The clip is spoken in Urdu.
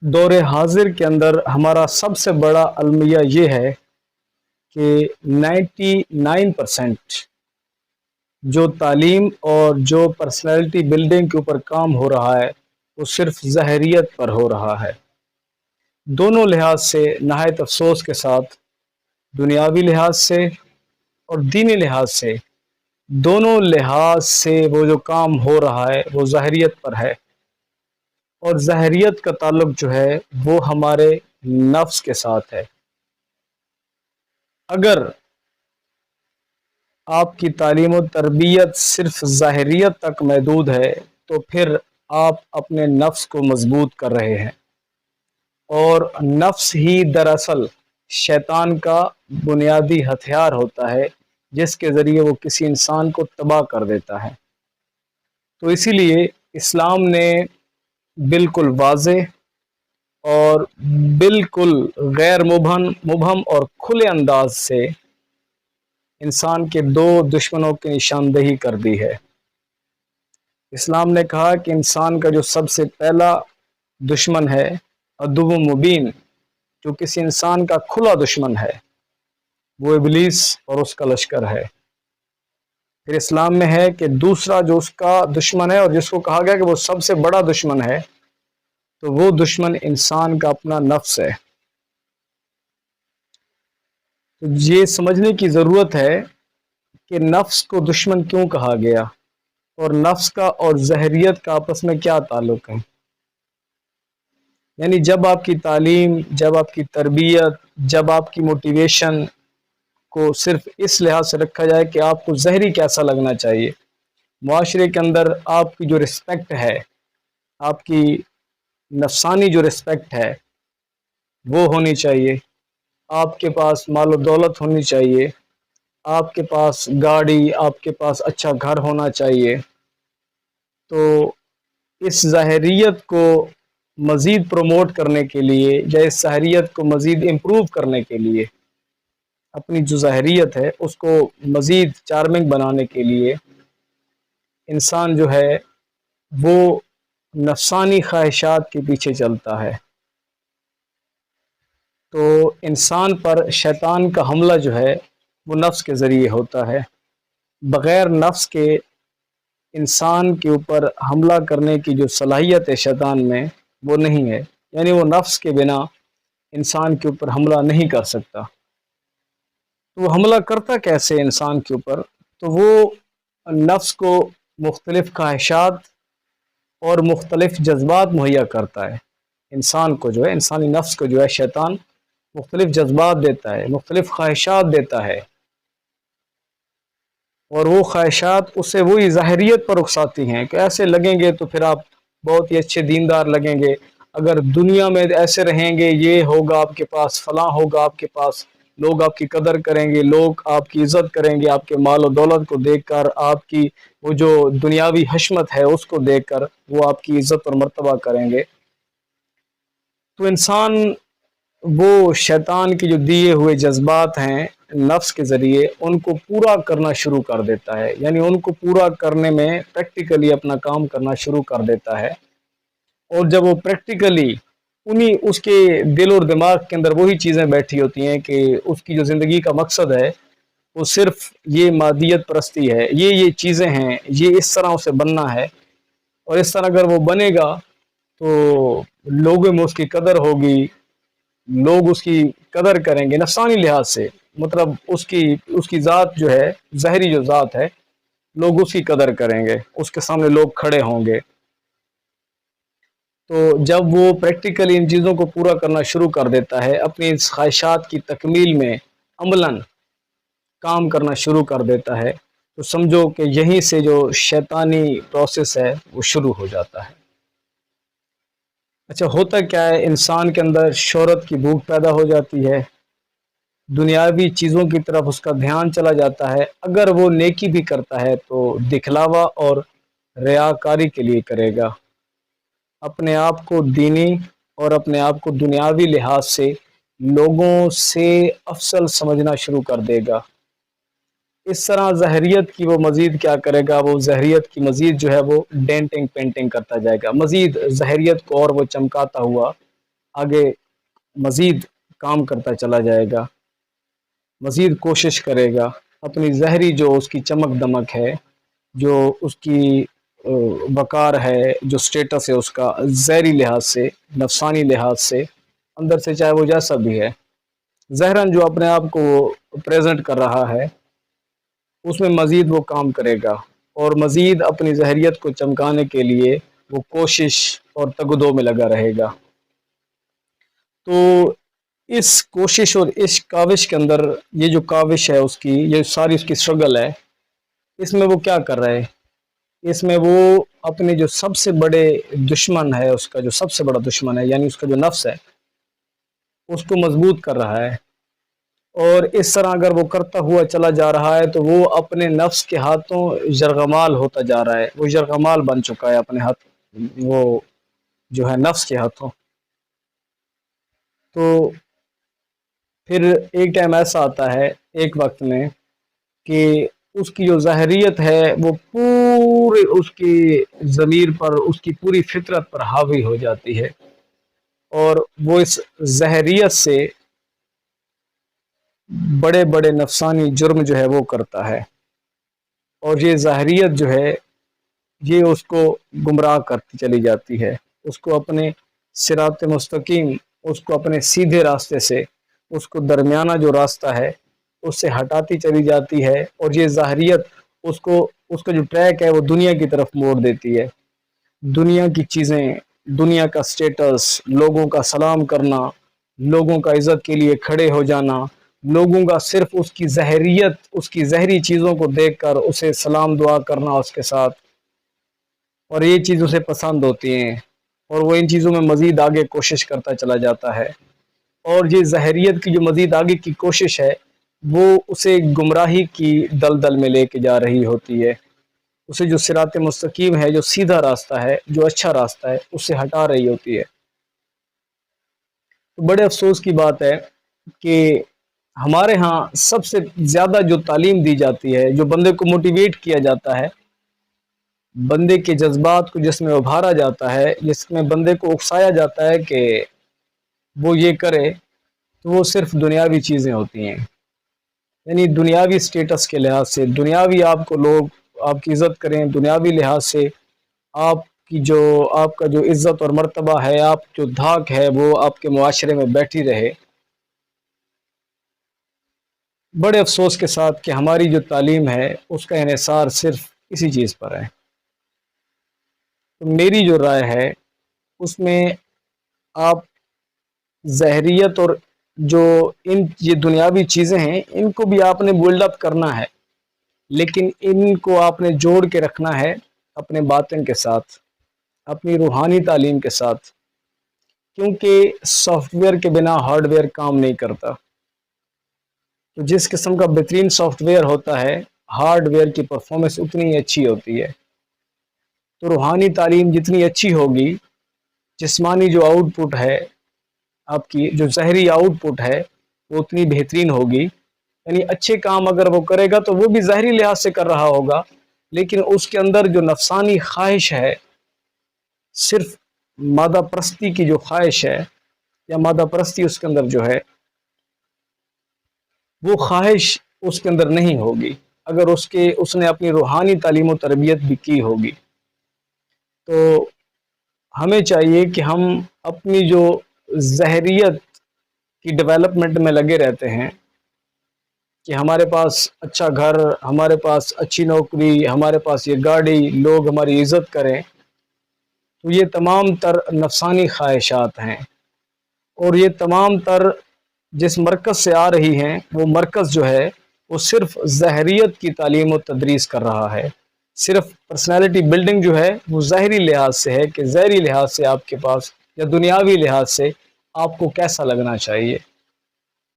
دور حاضر کے اندر ہمارا سب سے بڑا المیہ یہ ہے کہ 99% جو تعلیم اور جو پرسنالٹی بلڈنگ کے اوپر کام ہو رہا ہے وہ صرف ظاہریت پر ہو رہا ہے۔ دونوں لحاظ سے نہایت افسوس کے ساتھ، دنیاوی لحاظ سے اور دینی لحاظ سے، دونوں لحاظ سے وہ جو کام ہو رہا ہے وہ ظاہریت پر ہے، اور ظاہریت کا تعلق جو ہے وہ ہمارے نفس کے ساتھ ہے۔ اگر آپ کی تعلیم و تربیت صرف ظاہریت تک محدود ہے تو پھر آپ اپنے نفس کو مضبوط کر رہے ہیں، اور نفس ہی دراصل شیطان کا بنیادی ہتھیار ہوتا ہے جس کے ذریعے وہ کسی انسان کو تباہ کر دیتا ہے۔ تو اسی لیے اسلام نے بالکل واضح اور بالکل غیر مبہم اور کھلے انداز سے انسان کے دو دشمنوں کی نشاندہی کر دی ہے۔ اسلام نے کہا کہ انسان کا جو سب سے پہلا دشمن ہے عدو مبین، جو کسی انسان کا کھلا دشمن ہے، وہ ابلیس اور اس کا لشکر ہے۔ پھر اسلام میں ہے کہ دوسرا جو اس کا دشمن ہے اور جس کو کہا گیا کہ وہ سب سے بڑا دشمن ہے، تو وہ دشمن انسان کا اپنا نفس ہے۔ تو یہ سمجھنے کی ضرورت ہے کہ نفس کو دشمن کیوں کہا گیا، اور نفس کا اور ظاہریت کا آپس میں کیا تعلق ہے۔ یعنی جب آپ کی تعلیم، جب آپ کی تربیت، جب آپ کی موٹیویشن کو صرف اس لحاظ سے رکھا جائے کہ آپ کو ظاہری کیسا لگنا چاہیے، معاشرے کے اندر آپ کی جو رسپیکٹ ہے، آپ کی نفسانی جو رسپیکٹ ہے وہ ہونی چاہیے، آپ کے پاس مال و دولت ہونی چاہیے، آپ کے پاس گاڑی، آپ کے پاس اچھا گھر ہونا چاہیے، تو اس ظاہریت کو مزید پروموٹ کرنے کے لیے یا اس ظاہریت کو مزید امپروو کرنے کے لیے، اپنی جو ظاہریت ہے اس کو مزید چارمنگ بنانے کے لیے انسان جو ہے وہ نفسانی خواہشات کے پیچھے چلتا ہے۔ تو انسان پر شیطان کا حملہ جو ہے وہ نفس کے ذریعے ہوتا ہے۔ بغیر نفس کے انسان کے اوپر حملہ کرنے کی جو صلاحیت ہے شیطان میں، وہ نہیں ہے، یعنی وہ نفس کے بنا انسان کے اوپر حملہ نہیں کر سکتا۔ تو وہ حملہ کرتا کیسے انسان کے اوپر؟ تو وہ نفس کو مختلف خواہشات اور مختلف جذبات مہیا کرتا ہے۔ انسان کو جو ہے، انسانی نفس کو جو ہے، شیطان مختلف جذبات دیتا ہے، مختلف خواہشات دیتا ہے، اور وہ خواہشات اسے وہی ظاہریت پر اکساتی ہیں کہ ایسے لگیں گے تو پھر آپ بہت ہی اچھے دیندار لگیں گے، اگر دنیا میں ایسے رہیں گے، یہ ہوگا آپ کے پاس، فلاں ہوگا آپ کے پاس، لوگ آپ کی قدر کریں گے، لوگ آپ کی عزت کریں گے، آپ کے مال و دولت کو دیکھ کر، آپ کی وہ جو دنیاوی حشمت ہے اس کو دیکھ کر وہ آپ کی عزت اور مرتبہ کریں گے۔ تو انسان وہ شیطان کے جو دیے ہوئے جذبات ہیں نفس کے ذریعے ان کو پورا کرنا شروع کر دیتا ہے، یعنی ان کو پورا کرنے میں پریکٹیکلی اپنا کام کرنا شروع کر دیتا ہے، اور جب وہ پریکٹیکلی اس کے دل اور دماغ کے اندر وہی چیزیں بیٹھی ہوتی ہیں کہ اس کی جو زندگی کا مقصد ہے وہ صرف یہ مادیت پرستی ہے، یہ چیزیں ہیں، یہ اس طرح اسے بننا ہے، اور اس طرح اگر وہ بنے گا تو لوگوں میں اس کی قدر ہوگی، لوگ اس کی قدر کریں گے نفسانی لحاظ سے، مطلب اس کی ذات جو ہے، ظاہری جو ذات ہے، لوگ اس کی قدر کریں گے، اس کے سامنے لوگ کھڑے ہوں گے۔ تو جب وہ پریکٹیکلی ان چیزوں کو پورا کرنا شروع کر دیتا ہے، اپنی اس خواہشات کی تکمیل میں عملاً کام کرنا شروع کر دیتا ہے، تو سمجھو کہ یہیں سے جو شیطانی پروسیس ہے وہ شروع ہو جاتا ہے۔ اچھا، ہوتا کیا ہے؟ انسان کے اندر شہرت کی بھوک پیدا ہو جاتی ہے، دنیاوی چیزوں کی طرف اس کا دھیان چلا جاتا ہے، اگر وہ نیکی بھی کرتا ہے تو دکھلاوا اور ریاکاری کے لیے کرے گا، اپنے آپ کو دینی اور اپنے آپ کو دنیاوی لحاظ سے لوگوں سے افضل سمجھنا شروع کر دے گا۔ اس طرح ظاہریت کی وہ مزید کیا کرے گا؟ وہ ظاہریت کی مزید جو ہے وہ ڈینٹنگ پینٹنگ کرتا جائے گا، مزید ظاہریت کو اور وہ چمکاتا ہوا آگے مزید کام کرتا چلا جائے گا، مزید کوشش کرے گا، اپنی ظاہری جو اس کی چمک دمک ہے، جو اس کی وقار ہے، جو سٹیٹس ہے اس کا ظاہری لحاظ سے، نفسانی لحاظ سے، اندر سے چاہے وہ جیسا بھی ہے، ظاہراً جو اپنے آپ کو پریزنٹ کر رہا ہے اس میں مزید وہ کام کرے گا، اور مزید اپنی ظاہریت کو چمکانے کے لیے وہ کوشش اور تگدو میں لگا رہے گا۔ تو اس کوشش اور اس کاوش کے اندر، یہ جو کاوش ہے اس کی، یہ ساری اس کی اسٹرگل ہے، اس میں وہ کیا کر رہا ہے؟ اس میں وہ اپنے جو سب سے بڑے دشمن ہے، اس کا جو سب سے بڑا دشمن ہے، یعنی اس کا جو نفس ہے، اس کو مضبوط کر رہا ہے۔ اور اس طرح اگر وہ کرتا ہوا چلا جا رہا ہے تو وہ اپنے نفس کے ہاتھوں یرغمال ہوتا جا رہا ہے، وہ یرغمال بن چکا ہے اپنے ہاتھ، وہ جو ہے نفس کے ہاتھوں۔ تو پھر ایک ٹائم ایسا آتا ہے ایک وقت میں کہ اس کی جو ظاہریت ہے وہ پورے اس کی ضمیر پر، اس کی پوری فطرت پر حاوی ہو جاتی ہے، اور وہ اس ظاہریت سے بڑے بڑے نفسانی جرم جو ہے وہ کرتا ہے، اور یہ ظاہریت جو ہے یہ اس کو گمراہ کرتی چلی جاتی ہے، اس کو اپنے صراط مستقیم، اس کو اپنے سیدھے راستے سے، اس کو درمیانہ جو راستہ ہے اس سے ہٹاتی چلی جاتی ہے، اور یہ ظاہریت اس کا جو ٹریک ہے وہ دنیا کی طرف موڑ دیتی ہے۔ دنیا کی چیزیں، دنیا کا سٹیٹس، لوگوں کا سلام کرنا، لوگوں کا عزت کے لیے کھڑے ہو جانا، لوگوں کا صرف اس کی ظاہریت، اس کی ظاہری چیزوں کو دیکھ کر اسے سلام دعا کرنا اس کے ساتھ، اور یہ چیز اسے پسند ہوتی ہیں، اور وہ ان چیزوں میں مزید آگے کوشش کرتا چلا جاتا ہے، اور یہ ظاہریت کی جو مزید آگے کی کوشش ہے وہ اسے گمراہی کی دلدل میں لے کے جا رہی ہوتی ہے، اسے جو صراط مستقیم ہے، جو سیدھا راستہ ہے، جو اچھا راستہ ہے، اس سے ہٹا رہی ہوتی ہے۔ تو بڑے افسوس کی بات ہے کہ ہمارے ہاں سب سے زیادہ جو تعلیم دی جاتی ہے، جو بندے کو موٹیویٹ کیا جاتا ہے، بندے کے جذبات کو جس میں ابھارا جاتا ہے، جس میں بندے کو اکسایا جاتا ہے کہ وہ یہ کرے، تو وہ صرف دنیاوی چیزیں ہوتی ہیں، یعنی دنیاوی سٹیٹس کے لحاظ سے، دنیاوی آپ کو لوگ آپ کی عزت کریں، دنیاوی لحاظ سے آپ کا جو عزت اور مرتبہ ہے، آپ جو دھاک ہے وہ آپ کے معاشرے میں بیٹھی رہے۔ بڑے افسوس کے ساتھ کہ ہماری جو تعلیم ہے اس کا انحصار صرف اسی چیز پر ہے۔ تو میری جو رائے ہے اس میں آپ ظاہریت اور جو یہ دنیاوی چیزیں ہیں ان کو بھی آپ نے بلڈ اپ کرنا ہے، لیکن ان کو آپ نے جوڑ کے رکھنا ہے اپنے باطن کے ساتھ، اپنی روحانی تعلیم کے ساتھ، کیونکہ سافٹ ویئر کے بنا ہارڈ ویئر کام نہیں کرتا۔ تو جس قسم کا بہترین سافٹ ویئر ہوتا ہے، ہارڈ ویئر کی پرفارمنس اتنی ہی اچھی ہوتی ہے۔ تو روحانی تعلیم جتنی اچھی ہوگی، جسمانی جو آؤٹ پٹ ہے، آپ کی جو ظاہری آؤٹ پٹ ہے وہ اتنی بہترین ہوگی، یعنی اچھے کام اگر وہ کرے گا تو وہ بھی ظاہری لحاظ سے کر رہا ہوگا، لیکن اس کے اندر جو نفسانی خواہش ہے، صرف مادہ پرستی کی جو خواہش ہے، یا مادہ پرستی اس کے اندر جو ہے، وہ خواہش اس کے اندر نہیں ہوگی اگر اس نے اپنی روحانی تعلیم و تربیت بھی کی ہوگی۔ تو ہمیں چاہیے کہ ہم اپنی جو ظاہریت کی ڈیولپمنٹ میں لگے رہتے ہیں کہ ہمارے پاس اچھا گھر، ہمارے پاس اچھی نوکری، ہمارے پاس یہ گاڑی، لوگ ہماری عزت کریں، تو یہ تمام تر نفسانی خواہشات ہیں، اور یہ تمام تر جس مرکز سے آ رہی ہیں، وہ مرکز جو ہے وہ صرف ظاہریت کی تعلیم و تدریس کر رہا ہے، صرف پرسنالٹی بلڈنگ جو ہے وہ ظاہری لحاظ سے ہے کہ ظاہری لحاظ سے آپ کے پاس، یا دنیاوی لحاظ سے آپ کو کیسا لگنا چاہیے۔